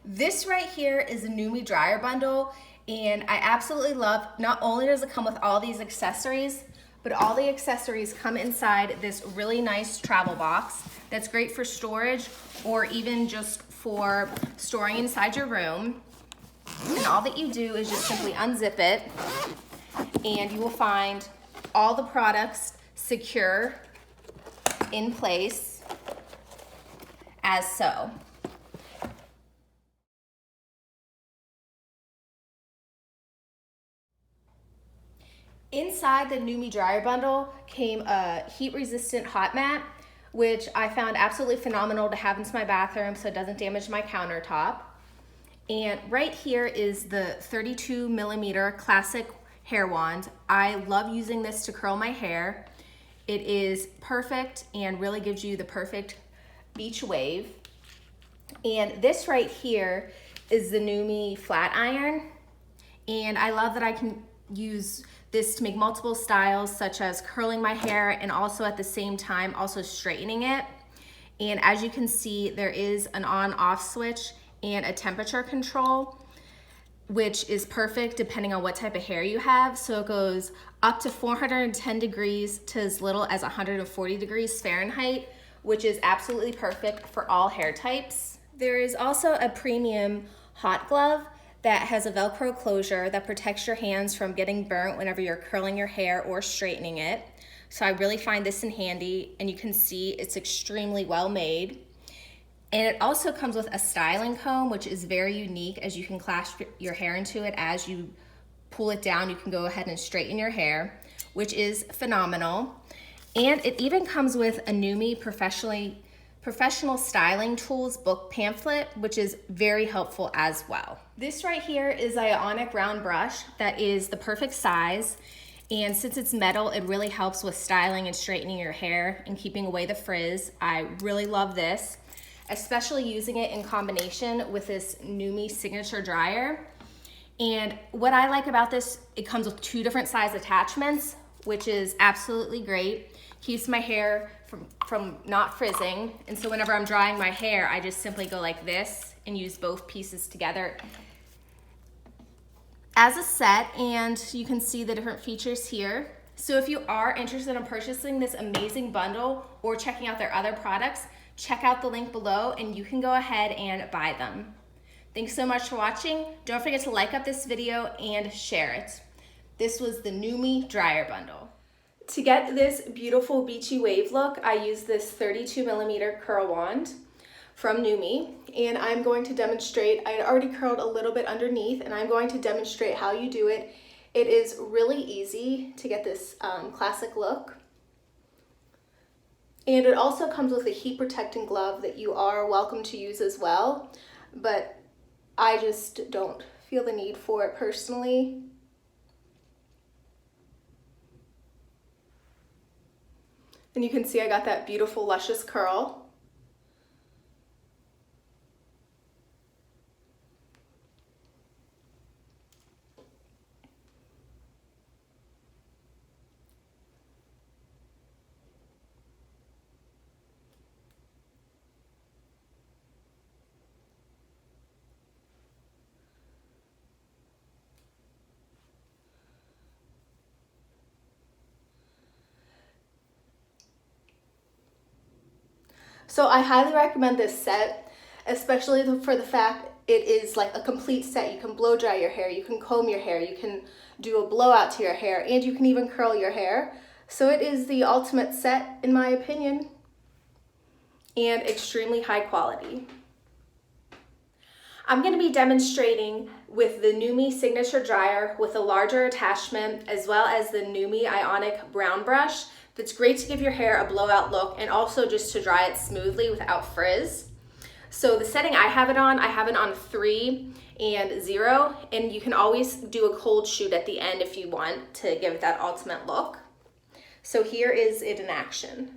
This right here is a Nume dryer bundle, and I absolutely love, not only does it come with all these accessories, but all the accessories come inside this really nice travel box that's great for storage or even just for storing inside your room. And all that you do is just simply unzip it, and you will find all the products secure in place as so. Inside the Nume dryer bundle came a heat-resistant hot mat, which I found absolutely phenomenal to have into my bathroom so it doesn't damage my countertop. And right here is the 32 millimeter classic hair wand. I love using this to curl my hair. It is perfect and really gives you the perfect beach wave. And this right here is the Nume flat iron. And I love that I can use this to make multiple styles, such as curling my hair and also at the same time also straightening it. And as you can see, there is an on-off switch and a temperature control, which is perfect depending on what type of hair you have. So it goes up to 410 degrees to as little as 140 degrees Fahrenheit, which is absolutely perfect for all hair types. There is also a premium hot glove that has a Velcro closure that protects your hands from getting burnt whenever you're curling your hair or straightening it. So I really find this in handy, and you can see it's extremely well made. And it also comes with a styling comb, which is very unique, as you can clasp your hair into it. As you pull it down, you can go ahead and straighten your hair, which is phenomenal. And it even comes with a Nume Professional Styling Tools book pamphlet, which is very helpful as well. This right here is an Ionic round brush that is the perfect size. And since it's metal, it really helps with styling and straightening your hair and keeping away the frizz. I really love this, especially using it in combination with this Nume signature dryer. And what I like about this, it comes with 2 different size attachments, which is absolutely great. Keeps my hair from not frizzing. And so whenever I'm drying my hair, I just simply go like this and use both pieces together as a set, and you can see the different features here. So if you are interested in purchasing this amazing bundle or checking out their other products, check out the link below and you can go ahead and buy them. Thanks so much for watching. Don't forget to like up this video and share it. This was the Nume dryer bundle. To get this beautiful beachy wave look, I use this 32 millimeter curl wand from Nume, and I'm going to demonstrate. I had already curled a little bit underneath, and I'm going to demonstrate how you do it. It is really easy to get this classic look. And it also comes with a heat protecting glove that you are welcome to use as well, but I just don't feel the need for it personally. And you can see I got that beautiful luscious curl. So I highly recommend this set, especially for the fact it is like a complete set. You can blow dry your hair, you can comb your hair, you can do a blowout to your hair, and you can even curl your hair. So it is the ultimate set in my opinion, and extremely high quality. I'm going to be demonstrating with the Nume signature dryer with a larger attachment, as well as the Nume Ionic brown brush. That's great to give your hair a blowout look and also just to dry it smoothly without frizz. So the setting I have it on 3 and 0, and you can always do a cold shoot at the end if you want to give it that ultimate look. So here is it in action.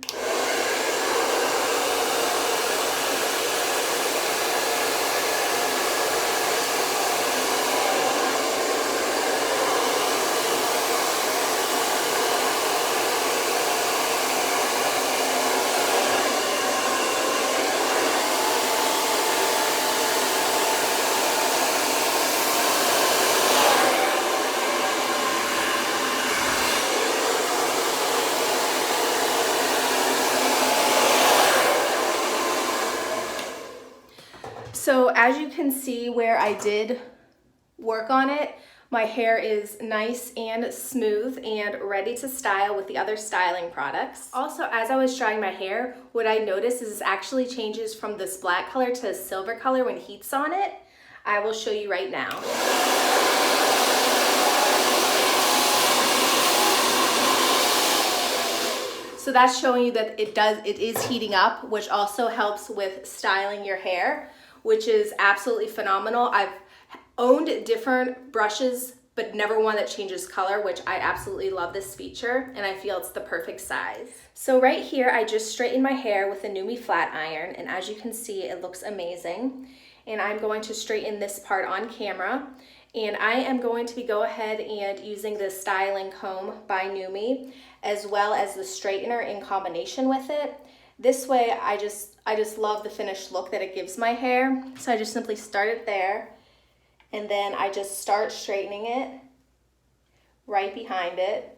So as you can see where I did work on it, my hair is nice and smooth and ready to style with the other styling products. Also, as I was drying my hair, what I noticed is this actually changes from this black color to a silver color when heat's on it. I will show you right now. So that's showing you that it is heating up, which also helps with styling your hair, which is absolutely phenomenal. I've owned different brushes, but never one that changes color, which I absolutely love this feature, and I feel it's the perfect size. So right here, I just straightened my hair with the Nume flat iron, and as you can see, it looks amazing. And I'm going to straighten this part on camera, and I am going to go ahead and using the styling comb by Nume, as well as the straightener in combination with it. This way, I just love the finished look that it gives my hair. So I just simply start it there, and then I just start straightening it right behind it.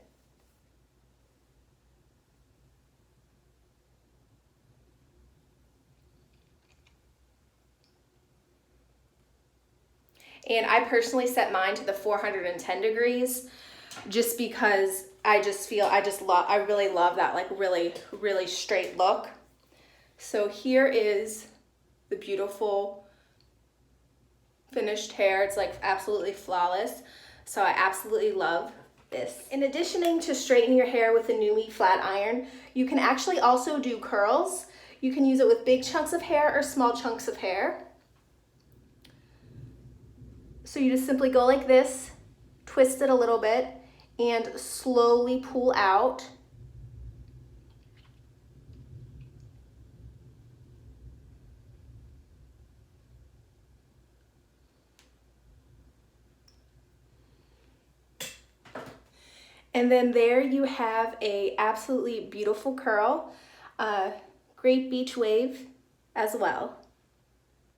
And I personally set mine to the 410 degrees just because I really love that like really straight look. So here is the beautiful finished hair. It's like absolutely flawless. So I absolutely love this. In addition to straightening your hair with the Nume flat iron, you can actually also do curls. You can use it with big chunks of hair or small chunks of hair. So you just simply go like this, twist it a little bit, and slowly pull out. And then there you have a absolutely beautiful curl, great beach wave as well.